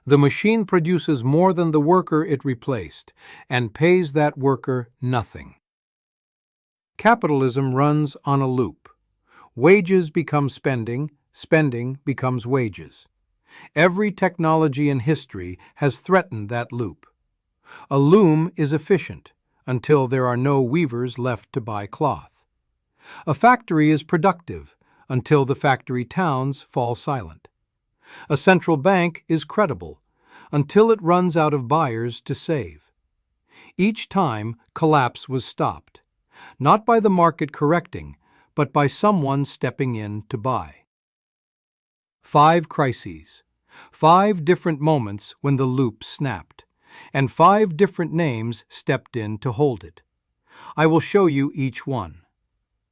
The machine produces more than the worker it replaced and pays that worker nothing. Capitalism runs on a loop. Wages become spending, spending becomes wages. Every technology in history has threatened that loop. A loom is efficient until there are no weavers left to buy cloth. A factory is productive until the factory towns fall silent. A central bank is credible until it runs out of buyers to save. Each time, collapse was stopped, not by the market correcting, but by someone stepping in to buy. 5 crises, 5 different moments when the loop snapped, and 5 different names stepped in to hold it. I will show you each one.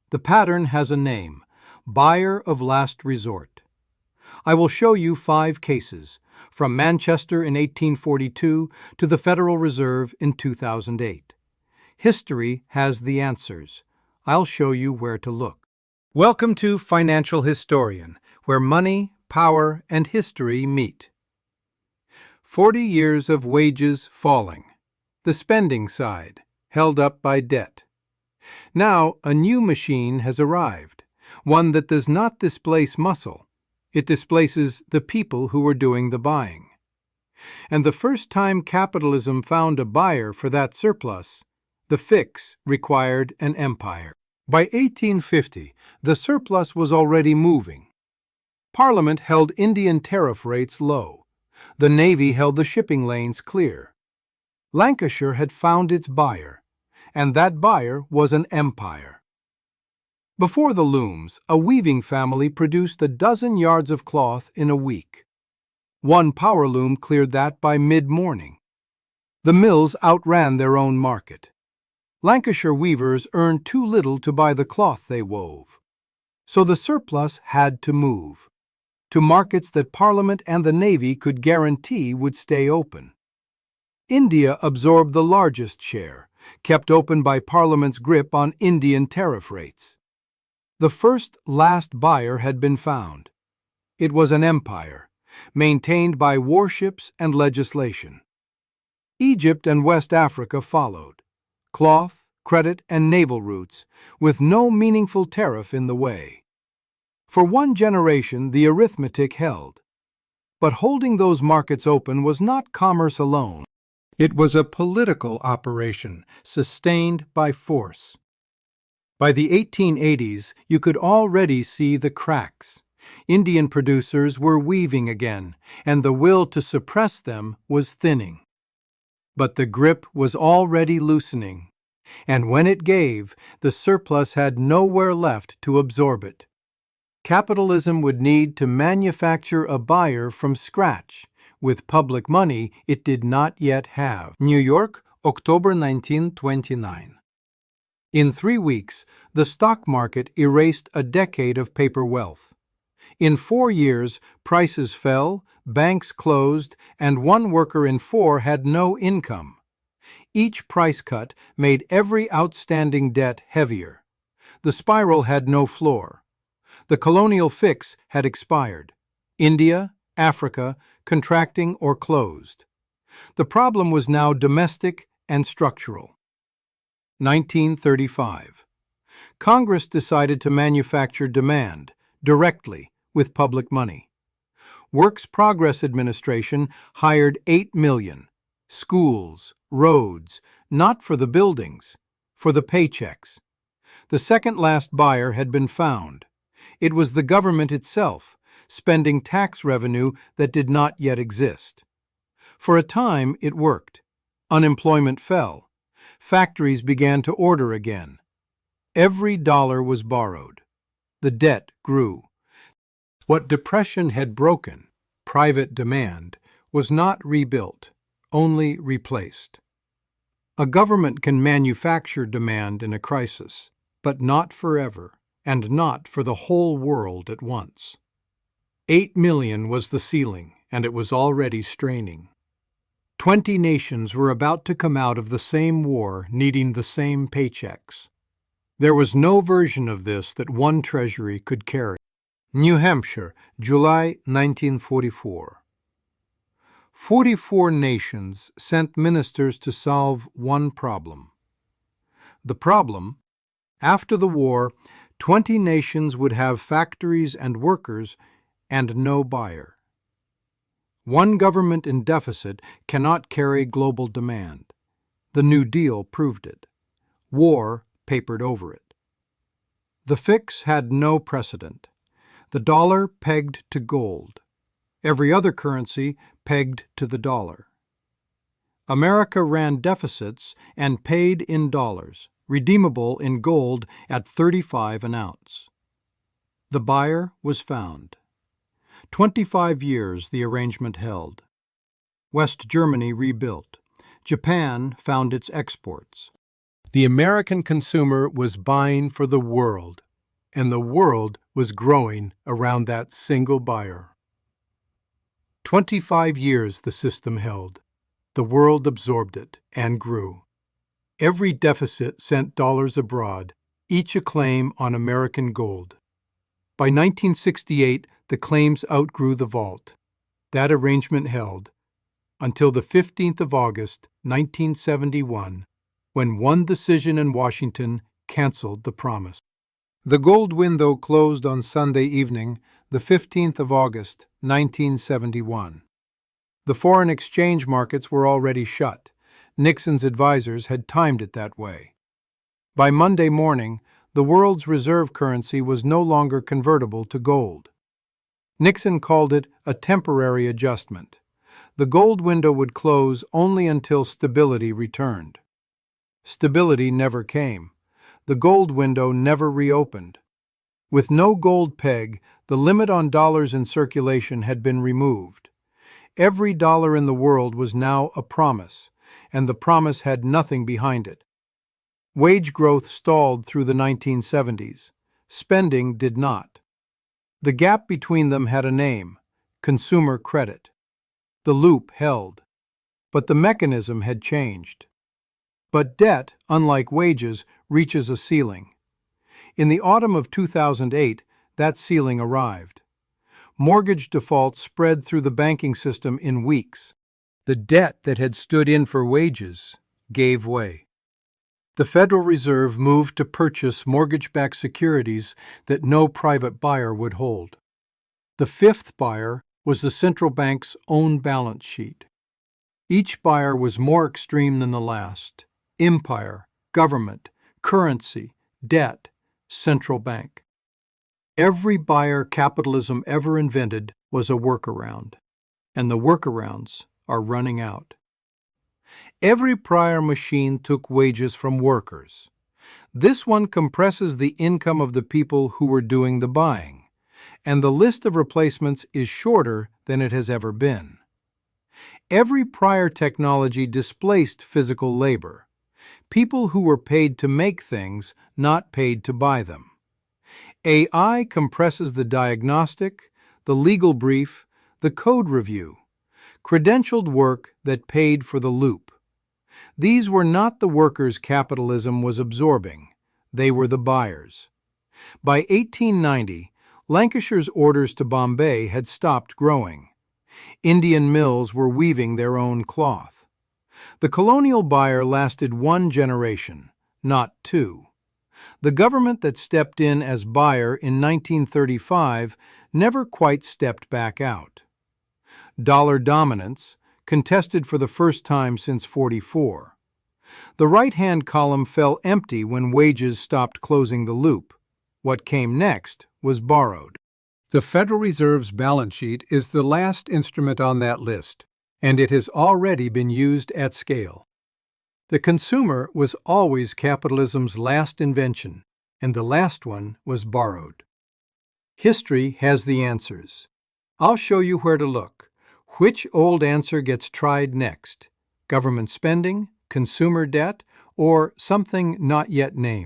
The pattern has a name, buyer of last resort. I will show you 5 cases, from Manchester in 1842 to the Federal Reserve in 2008. History has the answers. I'll show you where to look. Welcome to Financial Historian, where money, power, and history meet. 40 years of wages falling. The spending side, held up by debt. Now, a new machine has arrived, one that does not displace muscle. It displaces the people who were doing the buying. And the first time capitalism found a buyer for that surplus, the fix required an empire. By 1850, the surplus was already moving. Parliament held Indian tariff rates low. The Navy held the shipping lanes clear. Lancashire had found its buyer, and that buyer was an empire. Before the looms, a weaving family produced a dozen yards of cloth in a week. One power loom cleared that by mid-morning. The mills outran their own market. Lancashire weavers earned too little to buy the cloth they wove. So the surplus had to move to markets that Parliament and the Navy could guarantee would stay open. India absorbed the largest share, kept open by Parliament's grip on Indian tariff rates. The first last buyer had been found. It was an empire, maintained by warships and legislation. Egypt and West Africa followed. Cloth, credit, and naval routes, with no meaningful tariff in the way. For one generation, the arithmetic held. But holding those markets open was not commerce alone. It was a political operation, sustained by force. By the 1880s, you could already see the cracks. Indian producers were weaving again, and the will to suppress them was thinning. But the grip was already loosening, and when it gave, the surplus had nowhere left to absorb it. Capitalism would need to manufacture a buyer from scratch, with public money it did not yet have. New York, October 1929. In 3 weeks, the stock market erased a decade of paper wealth. In 4 years, prices fell, banks closed, and 1 worker in 4 had no income. Each price cut made every outstanding debt heavier. The spiral had no floor. The colonial fix had expired. India, Africa, contracting or closed. The problem was now domestic and structural. 1935. Congress decided to manufacture demand directly with public money. Works Progress Administration hired 8 million. Schools, roads, not for the buildings, for the paychecks. The second last buyer had been found. It was the government itself, spending tax revenue that did not yet exist. For a time, it worked. Unemployment fell. Factories began to order again. Every dollar was borrowed. The debt grew. What depression had broken, private demand, was not rebuilt, only replaced. A government can manufacture demand in a crisis, but not forever, and not for the whole world at once. 8 million was the ceiling, and it was already straining. 20 nations were about to come out of the same war needing the same paychecks. There was no version of this that one treasury could carry. New Hampshire, July 1944. 44 nations sent ministers to solve one problem. The problem: after the war, 20 nations would have factories and workers and no buyer. One government in deficit cannot carry global demand. The New Deal proved it. War papered over it. The fix had no precedent. The dollar pegged to gold. Every other currency pegged to the dollar. America ran deficits and paid in dollars, redeemable in gold at 35 an ounce. The buyer was found. 25 years the arrangement held. West Germany rebuilt. Japan found its exports. The American consumer was buying for the world, and the world was growing around that single buyer. 25 years the system held. The world absorbed it and grew. Every deficit sent dollars abroad, each a claim on American gold. By 1968, the claims outgrew the vault. That arrangement held until the 15th of August, 1971, when one decision in Washington canceled the promise. The gold window closed on Sunday evening, the 15th of August, 1971. The foreign exchange markets were already shut. Nixon's advisors had timed it that way. By Monday morning, the world's reserve currency was no longer convertible to gold. Nixon called it a temporary adjustment. The gold window would close only until stability returned. Stability never came. The gold window never reopened. With no gold peg, the limit on dollars in circulation had been removed. Every dollar in the world was now a promise, and the promise had nothing behind it. Wage growth stalled through the 1970s. Spending did not. The gap between them had a name: consumer credit. The loop held, but the mechanism had changed. But debt, unlike wages, reaches a ceiling. In the autumn of 2008, that ceiling arrived. Mortgage defaults spread through the banking system in weeks. The debt that had stood in for wages gave way. The Federal Reserve moved to purchase mortgage-backed securities that no private buyer would hold. The fifth buyer was the central bank's own balance sheet. Each buyer was more extreme than the last: empire, government, currency, debt, central bank. Every buyer capitalism ever invented was a workaround, and the workarounds are running out. Every prior machine took wages from workers. This one compresses the income of the people who were doing the buying, and the list of replacements is shorter than it has ever been. Every prior technology displaced physical labor. People who were paid to make things, not paid to buy them. AI compresses the diagnostic, the legal brief, the code review, credentialed work that paid for the loop. These were not the workers capitalism was absorbing. They were the buyers. By 1890, Lancashire's orders to Bombay had stopped growing. Indian mills were weaving their own cloth. The colonial buyer lasted one generation, not two. The government that stepped in as buyer in 1935 never quite stepped back out. Dollar dominance, contested for the first time since '44. The right-hand column fell empty when wages stopped closing the loop. What came next was borrowed. The Federal Reserve's balance sheet is the last instrument on that list, and it has already been used at scale. The consumer was always capitalism's last invention, and the last one was borrowed. History has the answers. I'll show you where to look. Which old answer gets tried next? Government spending, consumer debt, or something not yet named?